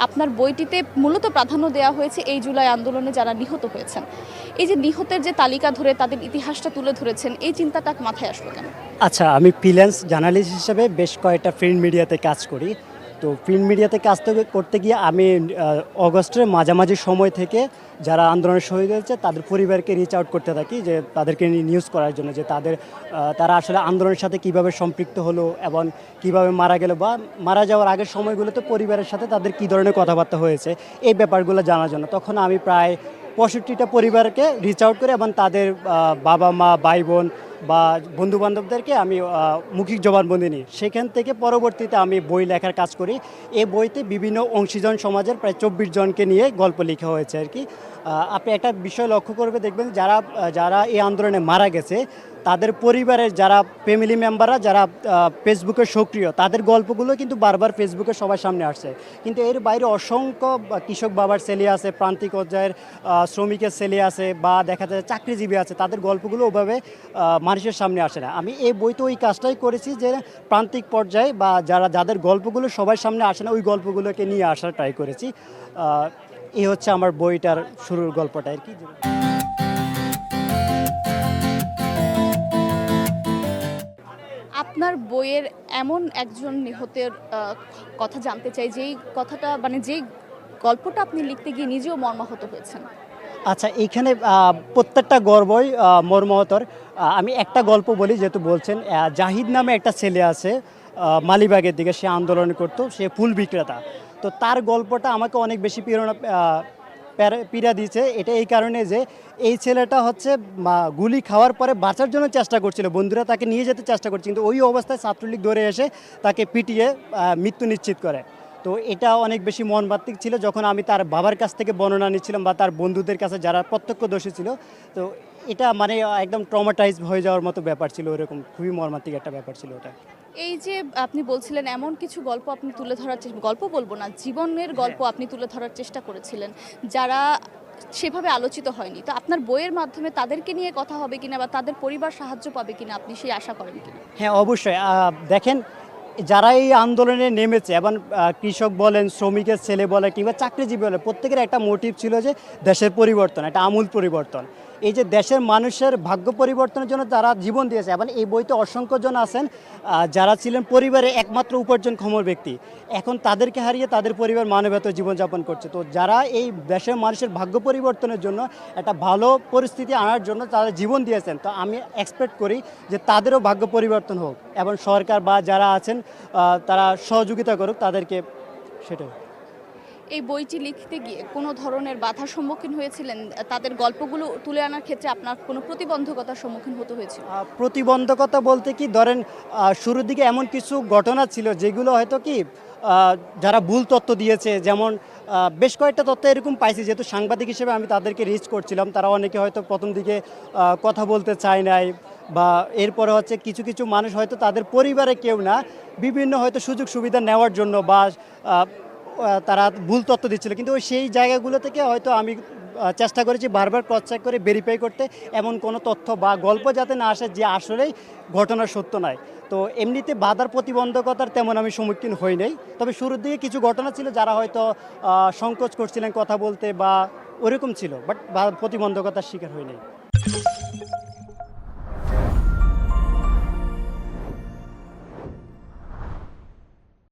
আপনার বইটিতে মূলত প্রাধান্য দেওয়া হয়েছে এই জুলাই আন্দোলনে যারা নিহত হয়েছেন। এই যে নিহতের যে তালিকা ধরে তাদের ইতিহাসটা তুলে ধরেছেন, এই চিন্তাটা মাথায় আসলো কেন? আচ্ছা, আমি ফ্রিল্যান্স জার্নালিস্ট হিসেবে বেশ কয়েকটা প্রিন্ট মিডিয়াতে কাজ করি। তো প্রিন্ট মিডিয়াতে কাজ করতে গিয়ে আমি অগস্টের মাঝামাঝি সময় থেকে যারা আন্দোলনের শহীদ হয়েছে তাদের পরিবারকে রিচ আউট করতে থাকি, যে তাদেরকে নিউজ করার জন্য, যে তারা আসলে আন্দোলনের সাথে কিভাবে সম্পৃক্ত হলো এবং কিভাবে মারা গেল, বা মারা যাওয়ার আগের সময়গুলোতে পরিবারের সাথে তাদের কী ধরনের কথাবার্তা হয়েছে, এই ব্যাপারগুলো জানার জন্য। তখন আমি প্রায় 65টা পরিবারকে রিচ আউট করে এবং তাদের বাবা মা ভাই বোন বা বন্ধুবান্ধবদেরকে আমি মৌখিক জবানবন্দি নিই। সেখান থেকে পরবর্তীতে আমি বই লেখার কাজ করি। এই বইতে বিভিন্ন অংশীজন সমাজের প্রায় 24 জনকে নিয়ে গল্প লেখা হয়েছে আর কি। আপনি একটা বিষয় লক্ষ্য করবে, দেখবেন যারা এই আন্দোলনে মারা গেছে তাদের পরিবারের যারা ফ্যামিলি মেম্বাররা যারা ফেসবুকে সক্রিয়, তাদের গল্পগুলো কিন্তু বারবার ফেসবুকে সবার সামনে আসছে। কিন্তু এর বাইরে অসংখ্য কৃষক বাবার ছেলে আছে, প্রান্তিক পর্যায়ের শ্রমিকের ছেলে আছে, বা দেখা যায় চাকরিজীবী আছে, তাদের গল্পগুলো ওভাবে মানুষের সামনে আসে না। আমি এই বইতে ওই কাজটাই করেছি, যে প্রান্তিক পর্যায়ে বা যাদের গল্পগুলো সবার সামনে আসে না, ওই গল্পগুলোকে নিয়ে আসার ট্রাই করেছি। এই হচ্ছে আমার বইটার শুরুর গল্পটা আর কি। আপনার বইয়ের এমন একজন নিহতের কথা জানতে চাই, যেই কথাটা মানে যেই গল্পটা আপনি লিখতে গিয়ে নিজেও মর্মাহত হয়েছেন। আচ্ছা, এইখানে প্রত্যেকটা গল্পই মর্মাহতর। আমি একটা গল্প বলি, যেহেতু বলছেন। জাহিদ নামে একটা ছেলে আছে, মালিবাগের দিকে, সে আন্দোলন করতো, সে ফুল বিক্রেতা। তো তার গল্পটা আমাকে অনেক বেশি পীড়া দিয়েছে। এটা এই কারণে যে এই ছেলেটা হচ্ছে গুলি খাওয়ার পরে বাঁচার জন্য চেষ্টা করছিল, বন্ধুরা তাকে নিয়ে যেতে চেষ্টা করছে, কিন্তু ওই অবস্থায় ছাত্রলীগ ধরে এসে তাকে পিটিয়ে মৃত্যু নিশ্চিত করে। তো এটা অনেক বেশি মর্মান্তিক ছিল। যখন আমি তার বাবার কাছ থেকে বর্ণনা নিচ্ছিলাম বা তার বন্ধুদের কাছে যারা প্রত্যক্ষদর্শী ছিল, তো এটা মানে একদম ট্রমাটাইজ হয়ে যাওয়ার মতো ব্যাপার ছিল, ওরকম খুবই মর্মান্তিক একটা ব্যাপার ছিল ওটা। এই যে আপনি বলছিলেন এমন কিছু গল্প আপনি তুলে ধরার গল্প বলবো না, জীবনের গল্প আপনি তুলে ধরার চেষ্টা করেছিলেন, যারা সেভাবে আলোচিত হয়নি। তো আপনার বইয়ের মাধ্যমে তাদেরকে নিয়ে কথা হবে কিনা বা তাদের পরিবার সাহায্য পাবে কিনা, আপনি সেই আশা করেন কিনা? হ্যাঁ, অবশ্যই। দেখেন, যারা এই আন্দোলনে নেমেছে, এবং কৃষক বলেন, শ্রমিকের ছেলে বলে, কিংবা চাকরিজীবী বলে, প্রত্যেকের একটা মোটিভ ছিল যে দেশের পরিবর্তন, একটা আমূল পরিবর্তন। এই যে দেশের মানুষের ভাগ্য পরিবর্তনের জন্য তারা জীবন দিয়েছে, এবং এই বইতে অসংখ্য জন আছেন যারা ছিলেন পরিবারে একমাত্র উপার্জনক্ষম ব্যক্তি, এখন তাদেরকে হারিয়ে তাদের পরিবার মানবেতর জীবনযাপন করছে। তো যারা এই দেশের মানুষের ভাগ্য পরিবর্তনের জন্য, একটা ভালো পরিস্থিতি আনার জন্য তারা জীবন দিয়েছেন, তো আমি এক্সপেক্ট করি যে তাদেরও ভাগ্য পরিবর্তন হোক, এবং সরকার বা যারা আছেন তারা সহযোগিতা করুক তাদেরকে, সেটাই। এই বইটি লিখতে গিয়ে কোনো ধরনের বাধার সম্মুখীন হয়েছিলেন? তাদের গল্পগুলো তুলে আনার ক্ষেত্রে আপনার কোনো প্রতিবন্ধকতার সম্মুখীন হতে হয়েছিল? প্রতিবন্ধকতা বলতে কি, ধরেন শুরুর দিকে এমন কিছু ঘটনা ছিল যেগুলো হয়তো কি যারা ভুল তথ্য দিয়েছে, যেমন বেশ কয়েকটা তথ্য এরকম পাইছি, যেহেতু সাংবাদিক হিসেবে আমি তাদেরকে রিচ করছিলাম, তারা অনেকে হয়তো প্রথম দিকে কথা বলতে চায় নাই, বা এরপরে হচ্ছে কিছু কিছু মানুষ হয়তো তাদের পরিবারে কেউ না, বিভিন্ন হয়তো সুযোগ সুবিধা নেওয়ার জন্য বা তারা ভুল তথ্য দিচ্ছিল, কিন্তু সেই জায়গাগুলো থেকে হয়তো আমি চেষ্টা করেছি বারবার ক্রস চেক করে ভেরিফাই করতে, এমন কোনো তথ্য বা গল্প যাতে না আসে যে আসলেই ঘটনার সত্য নয়। তো এমনিতে বাধার প্রতিবন্ধকতার তেমন আমি সম্মুখীন হই নাই, তবে শুরুর দিকে কিছু ঘটনা ছিল যারা হয়তো সংকোচ করছিলেন কথা বলতে বা ওরকম ছিল, বাট প্রতিবন্ধকতার শিকার হই নাই।